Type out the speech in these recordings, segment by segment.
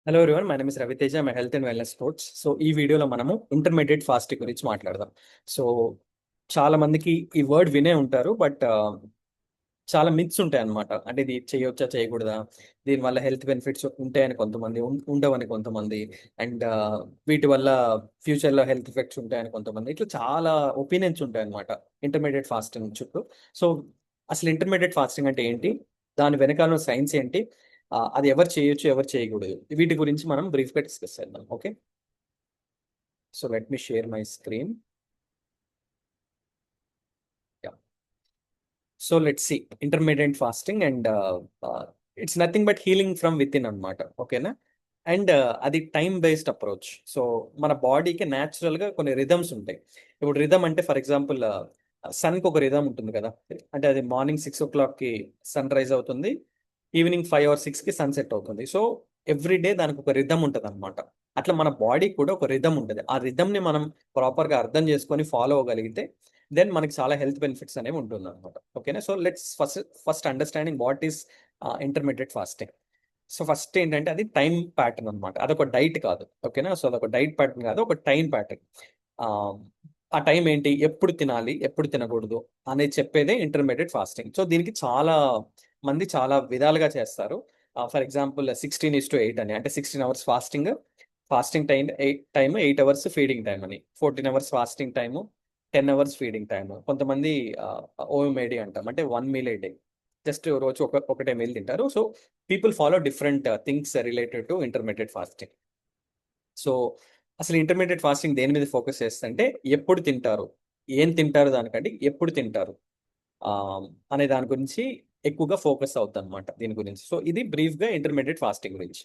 Hello everyone, my name is Raviteja, my health and wellness coach. So ఈ వీడియోలో మనము intermediate fasting గురించి మాట్లాడదాం. సో చాలా మందికి ఈ వర్డ్ వినే ఉంటారు, బట్ చాలా మిత్స్ ఉంటాయి అన్నమాట. అంటే ఇది చేయొచ్చా చేయకూడదా, దీనివల్ల హెల్త్ బెనిఫిట్స్ ఉంటాయని కొంతమంది, ఉండవని కొంతమంది, అండ్ వీటి వల్ల ఫ్యూచర్లో హెల్త్ ఎఫెక్ట్స్ ఉంటాయని కొంతమంది, ఇట్లా చాలా ఒపీనియన్స్ ఉంటాయి అన్నమాట ఇంటర్మీడియట్ ఫాస్టింగ్ చుట్టూ. సో అసలు ఇంటర్మీడియట్ ఫాస్టింగ్ అంటే ఏంటి, దాని వెనకాల సైన్స్ ఏంటి, అది ఎవరు చేయొచ్చు ఎవరు చేయకూడదు, వీటి గురించి మనం బ్రీఫ్గా డిస్కస్ చేద్దాం. Okay, so let me share my screen. So let's see intermediate fasting and it's nothing but healing from with in అనమాట. ఓకేనా. అండ్ అది టైం బేస్డ్ అప్రోచ్. సో మన బాడీకి న్యాచురల్గా కొన్ని రిథమ్స్ ఉంటాయి. ఇప్పుడు రిథమ్ అంటే ఫర్ ఎగ్జాంపుల్ సన్కి ఒక రిథమ్ ఉంటుంది కదా. అంటే అది మార్నింగ్ 6 o'clockకి సన్ రైజ్ అవుతుంది, ఈవినింగ్ 5 or 6కి సన్సెట్ అవుతుంది. సో ఎవ్రీ డే దానికి ఒక రిథమ్ ఉంటుంది అనమాట. అట్లా మన బాడీ కూడా ఒక రిథమ్ ఉంటుంది. ఆ రిథమ్ని మనం ప్రాపర్గా అర్థం చేసుకొని ఫాలో అవ్వగలిగితే దెన్ మనకి చాలా హెల్త్ బెనిఫిట్స్ అనేవి ఉంటుంది అనమాట. ఓకేనా. So let's first understanding what is intermediate fasting. So first ఏంటంటే అది టైం ప్యాటర్న్ అనమాట, అదొక డైట్ కాదు. ఓకేనా. సో అదొక డైట్ ప్యాటర్న్ కాదు, ఒక టైం ప్యాటర్న్. ఆ టైం ఏంటి, ఎప్పుడు తినాలి ఎప్పుడు తినకూడదు అనేది చెప్పేదే ఇంటర్మీడియట్ ఫాస్టింగ్. సో దీనికి చాలా మంది చాలా విధాలుగా చేస్తారు. ఫర్ ఎగ్జాంపుల్ 16:8 అని, అంటే 16 hours fasting, fasting time 8 hours feeding time అని, 14 hours fasting time, 10 hours feeding time. కొంతమంది ఓఎంఏడి అంటాం, అంటే 1 meal a day, జస్ట్ రోజు ఒకటే మీల్ తింటారు. So people follow different things related to intermediate fasting. So అసలు ఇంటర్మీడియట్ ఫాస్టింగ్ దేని మీద ఫోకస్ చేస్తుందంటే ఎప్పుడు తింటారు, ఏం తింటారు దానికంటే ఎప్పుడు తింటారు ఆ, అనే దాని గురించి ఎక్కువగా ఫోకస్ అవుతుంది అనమాట దీని గురించి. సో ఇది బ్రీఫ్గా ఇంటర్మీడియట్ ఫాస్టింగ్ గురించి.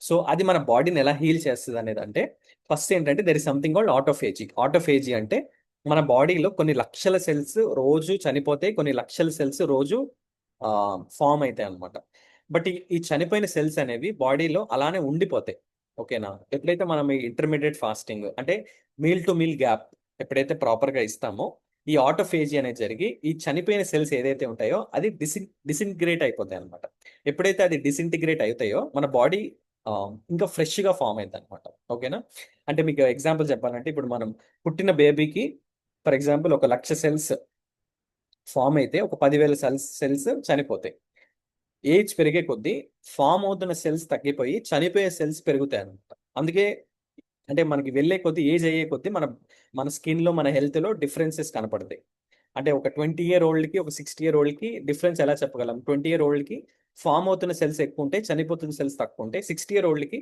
సో అది మన బాడీని ఎలా హీల్ చేస్తుంది అనేది అంటే, ఫస్ట్ ఏంటంటే there is something called autophagy. Autophagy అంటే మన బాడీలో కొన్ని లక్షల సెల్స్ రోజు చనిపోతాయి, కొన్ని లక్షల సెల్స్ రోజు ఫామ్ అవుతాయి అనమాట. బట్ ఈ చనిపోయిన సెల్స్ అనేవి బాడీలో అలానే ఉండిపోతాయి. ఓకేనా. ఎప్పుడైతే మనం ఈ ఇంటర్మీడియట్ ఫాస్టింగ్ అంటే మీల్ టు మీల్ గ్యాప్ ఎప్పుడైతే ప్రాపర్గా ఇస్తామో, ఈ ఆటోఫేజీ అనేది జరిగి ఈ చనిపోయిన సెల్స్ ఏదైతే ఉంటాయో అది డిసింటిగ్రేట్ అయిపోతాయి అనమాట. ఎప్పుడైతే అది డిసింటిగ్రేట్ అవుతాయో మన బాడీ ఇంకా ఫ్రెష్గా ఫామ్ అవుతుంది అనమాట. ఓకేనా. అంటే మీకు ఎగ్జాంపుల్ చెప్పాలంటే, ఇప్పుడు మనం పుట్టిన బేబీకి ఫర్ ఎగ్జాంపుల్ 1,00,000 సెల్స్ ఫామ్ అయితే ఒక 10,000 సెల్స్ చనిపోతాయి. ఏజ్ పెరిగే కొద్దీ ఫామ్ అవుతున్న సెల్స్ తగ్గిపోయి చనిపోయే సెల్స్ పెరుగుతాయి అనమాట. అందుకే అంటే మనకి వెళ్ళే కొద్దీ, ఏజ్ అయ్యే కొద్దీ మన మన స్కిన్లో మన హెల్త్లో డిఫరెన్సెస్ కనపడతాయి. అంటే ఒక 20-year-oldకి ఒక 60-year-oldకి డిఫరెన్స్ ఎలా చెప్పగలం. 20-year-oldకి ఫామ్ అవుతున్న సెల్స్ ఎక్కువ ఉంటాయి, చనిపోతున్న సెల్స్ తక్కువ ఉంటాయి. 60-year-oldకి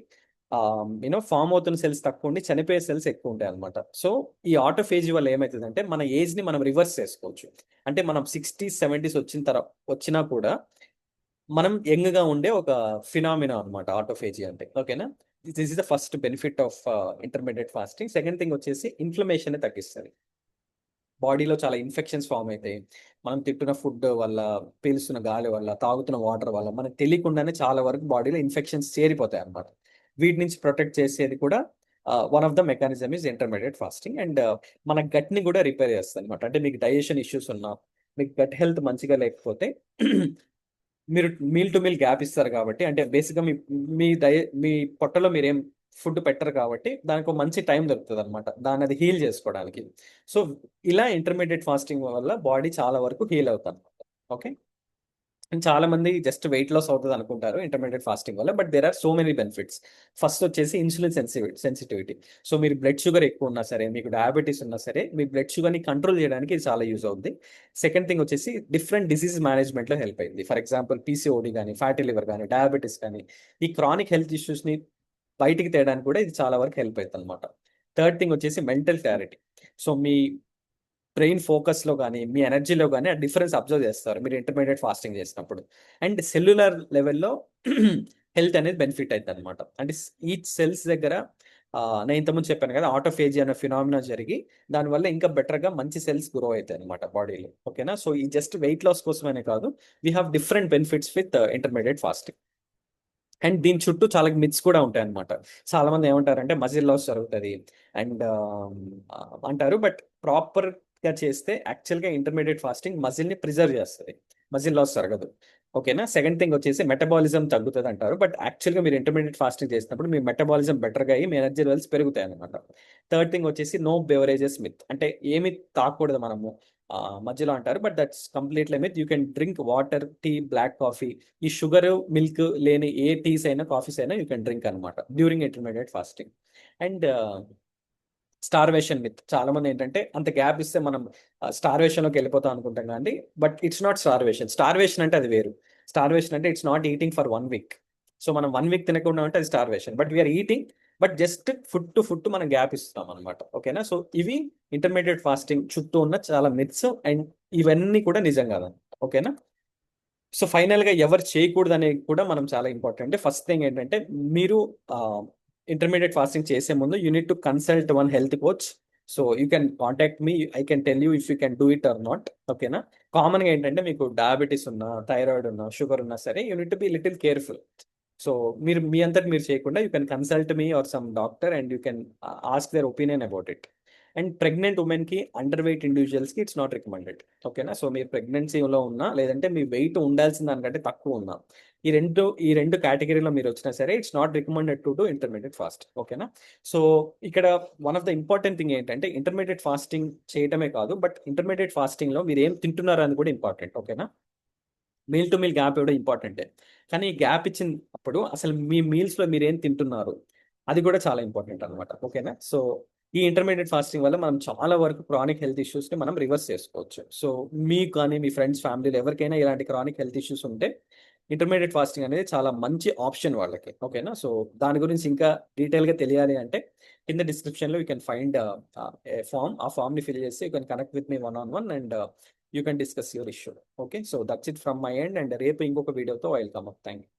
ఫామ్ అవుతున్న సెల్స్ తక్కువ ఉండి చనిపోయే సెల్స్ ఎక్కువ ఉంటాయి అనమాట. సో ఈ ఆటోఫేజీ వల్ల ఏమవుతుందంటే మన ఏజ్ని మనం రివర్స్ చేసుకోవచ్చు. అంటే మనం 60s 70s వచ్చినా కూడా మనం యంగ్గా ఉండే ఒక ఫినామినా అనమాట ఆటోఫేజీ అంటే. ఓకేనా. This is the first benefit of intermediate fasting. Second thing వచ్చేసి ఇన్ఫ్లమేషన్ తగ్గిస్తుంది. బాడీలో చాలా ఇన్ఫెక్షన్స్ ఫామ్ అవుతాయి. మనం తింటున్న ఫుడ్ వల్ల, పీల్చుతున్న గాలి వల్ల, తాగుతున్న వాటర్ వల్ల మనకు తెలియకుండానే చాలా వరకు బాడీలో ఇన్ఫెక్షన్స్ చేరిపోతాయి అన్నమాట. వీటి నుంచి ప్రొటెక్ట్ చేసేది కూడా one of the mechanism is intermediate fasting. And మన గట్ని కూడా రిపేర్ చేస్తుంది అనమాట. అంటే మీకు డైజెషన్ ఇష్యూస్ ఉన్నా, మీకు గట్ హెల్త్ మంచిగా లేకపోతే మీరు మీల్ టు మీల్ గ్యాప్ ఇస్తారు కాబట్టి, అంటే బేసిక్గా మీ మీ మీ పొట్టలో మీరేం ఫుడ్ పెట్టరు కాబట్టి దానికి ఒక మంచి టైం దొరుకుతుంది అనమాట, దాన్ని అది హీల్ చేసుకోవడానికి. సో ఇలా ఇంటర్మీడియట్ ఫాస్టింగ్ వల్ల బాడీ చాలా వరకు హీల్ అవుతుంది. ఓకే. అండ్ చాలా మంది జస్ట్ వెయిట్ లాస్ అవుతుంది అనుకుంటారు ఇంటర్మీడియట్ ఫాస్టింగ్ వల్ల, but there are so many benefits. First వచ్చేసి ఇన్సులిన్ సెన్సిటివిటీ. సో మీరు బ్లడ్ షుగర్ ఎక్కువ ఉన్నా సరే, మీకు డయాబెటీస్ ఉన్నా సరే, మీ బ్లడ్ షుగర్ని కంట్రోల్ చేయడానికి ఇది చాలా యూజ్ అవుతుంది. సెకండ్ థింగ్ వచ్చేసి డిఫరెంట్ డిసీజ్ మేనేజ్మెంట్లో హెల్ప్ అయింది. ఫర్ ఎగ్జాంపుల్ పీసీఓడి కానీ, ఫ్యాటీ లివర్ కానీ, డయాబెటీస్ కానీ, ఈ క్రానిక్ హెల్త్ ఇష్యూస్ని బయటికి తేయడానికి కూడా ఇది చాలా వరకు హెల్ప్ అవుతుంది అనమాట. థర్డ్ థింగ్ వచ్చేసి మెంటల్ క్లారిటీ. సో మీ బ్రెయిన్ ఫోకస్లో కానీ, మీ ఎనర్జీలో కానీ ఆ డిఫరెన్స్ అబ్జర్వ్ చేస్తారు మీరు ఇంటర్మీడియట్ ఫాస్టింగ్ చేసినప్పుడు. అండ్ సెల్యులర్ లెవెల్లో హెల్త్ అనేది బెనిఫిట్ అవుతుంది అనమాట. అంటే ఈచ్ సెల్స్ దగ్గర నేను ఇంతకుముందు చెప్పాను కదా, ఆటోఫేజీ అనే ఫినామినా జరిగి దానివల్ల ఇంకా బెటర్గా మంచి సెల్స్ గ్రో అవుతాయి అనమాట బాడీలో. ఓకేనా. సో ఈ జస్ట్ వెయిట్ లాస్ కోసమనే కాదు, we have different benefits with intermediate fasting. And దీని చుట్టూ చాలా మిత్స్ కూడా ఉంటాయి అనమాట. చాలా మంది ఏమంటారంటే మజిల్ లాస్ జరుగుతుంది అండ్ అంటారు, బట్ ప్రాపర్గా చేస్తే యాక్చువల్గా ఇంటర్మీడియట్ ఫాస్టింగ్ మజిల్ని ప్రిజర్వ్ చేస్తుంది. మజిల్ లాస్ జరగదు. ఓకేనా. సెకండ్ థింగ్ వచ్చేసి మెటబాలిజం తగ్గుతుంది అంటారు, బట్ యాక్చువల్గా మీరు ఇంటర్మీడియట్ ఫాస్టింగ్ చేసినప్పుడు మీ మెటబాలిజం బెటర్గా అయ్యి మీ ఎనర్జీ లెవెల్స్ పెరుగుతాయి అనమాట. థర్డ్ థింగ్ వచ్చేసి నో బెవరేజెస్ మిత్, అంటే ఏమి తాగకూడదు మనము మధ్యలో అంటారు, but that's completely myth. You can drink water, tea, black coffee, ఈ షుగర్ మిల్క్ లేని ఏ టీస్ అయినా కాఫీస్ అయినా యూ కెన్ డ్రింక్ అనమాట during intermediate fasting. And starvation myth, చాలా మంది ఏంటంటే అంత గ్యాప్ ఇస్తే మనం స్టార్వేషన్లోకి వెళ్ళిపోతాం అనుకుంటాం కానీ, but it's not starvation. Starvation అంటే అది వేరు. స్టార్వేషన్ అంటే it's not eating for 1 week. So మనం 1 వీక్ తినకుండా ఉంటే అది starvation, but we're eating, but just food to food మనం గ్యాప్ ఇస్తాం అనమాట. ఓకేనా. సో ఇవి ఇంటర్మీడియట్ ఫాస్టింగ్ చుట్టూ ఉన్న చాలా మిత్స్, అండ్ ఇవన్నీ కూడా నిజం కాదండి. ఓకేనా. సో ఫైనల్గా ఎవరు చేయకూడదు అనేది కూడా మనం చాలా ఇంపార్టెంట్. ఫస్ట్ థింగ్ ఏంటంటే మీరు ఇంటర్మీడియట్ ఫాస్టింగ్ చేసే ముందు you need to consult one health coach. So you can contact me, I can tell you if you can do it or not. ఓకేనా. కామన్గా ఏంటంటే మీకు డయాబెటీస్ ఉన్నా, థైరాయిడ్ ఉన్నా, షుగర్ ఉన్నా సరే you need to be little careful. So మీరు మీ అంతటి మీరు చేయకుండా you can consult me or some doctor and you can ask their opinion about it. And pregnant ఉమెన్కి, అండర్ వెయిట్ ఇండివిజువల్స్కి ఇట్స్ నాట్ రికమెండెడ్. ఓకేనా. సో మీరు ప్రెగ్నెన్సీలో ఉన్నా, లేదంటే మీ వెయిట్ ఉండాల్సిన దానికంటే తక్కువ ఉన్నా, ఈ రెండు కేటగిరీలో మీరు వచ్చినా సరే it's not recommended to do intermediate fast. ఓకేనా. సో ఇక్కడ one of the important thing ఏంటంటే ఇంటర్మీడియట్ ఫాస్టింగ్ చేయడమే కాదు, బట్ ఇంటర్మీడియట్ ఫాస్టింగ్లో మీరు ఏం తింటున్నారు అని కూడా ఇంపార్టెంట్. ఓకేనా. మీల్ టు మీల్ గ్యాప్ ఇవ్వడం ఇంపార్టెంటే, కానీ ఈ గ్యాప్ ఇచ్చినప్పుడు అసలు మీ మీల్స్లో మీరు ఏం తింటున్నారు అది కూడా చాలా ఇంపార్టెంట్ అనమాట. ఓకేనా. సో ఈ ఇంటర్మీడియట్ ఫాస్టింగ్ వల్ల మనం చాలా వరకు క్రానిక్ హెల్త్ ఇష్యూస్ని మనం రివర్స్ చేసుకోవచ్చు. సో మీకు కానీ మీ ఫ్రెండ్స్, ఫ్యామిలీలో ఎవరికైనా ఇలాంటి క్రానిక్ హెల్త్ ఇష్యూస్ ఉంటే ఇంటర్మీడియట్ ఫాస్టింగ్ అనేది చాలా మంచి ఆప్షన్ వాళ్ళకి. ఓకేనా. సో దాని గురించి ఇంకా డీటెయిల్గా తెలియాలి అంటే కింద డిస్క్రిప్షన్లో you can find a form. ఆ ఫామ్ని ఫిల్ చేసి you can connect with me one on one and you can discuss your issue. Okay. So that's it from my end, and రేపు ఇంకొక వీడియోతో I will come up. Thank you.